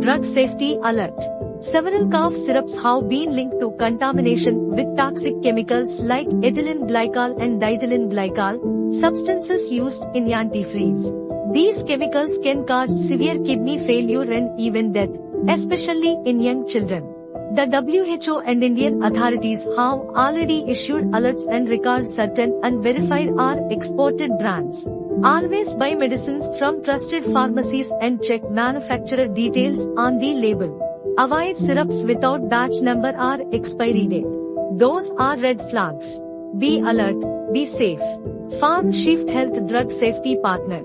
Drug safety alert. Several cough syrups have been linked to contamination with toxic chemicals like ethylene glycol and diethylene glycol, substances used in antifreeze. These chemicals can cause severe kidney failure and even death, especially in young children. The WHO and Indian authorities have already issued alerts and recalled certain unverified or exported brands. Always buy medicines from trusted pharmacies and check manufacturer details on the label. Avoid syrups without batch number or expiry date. Those are red flags. Be alert, be safe. Farm Shift Health Drug Safety Partner.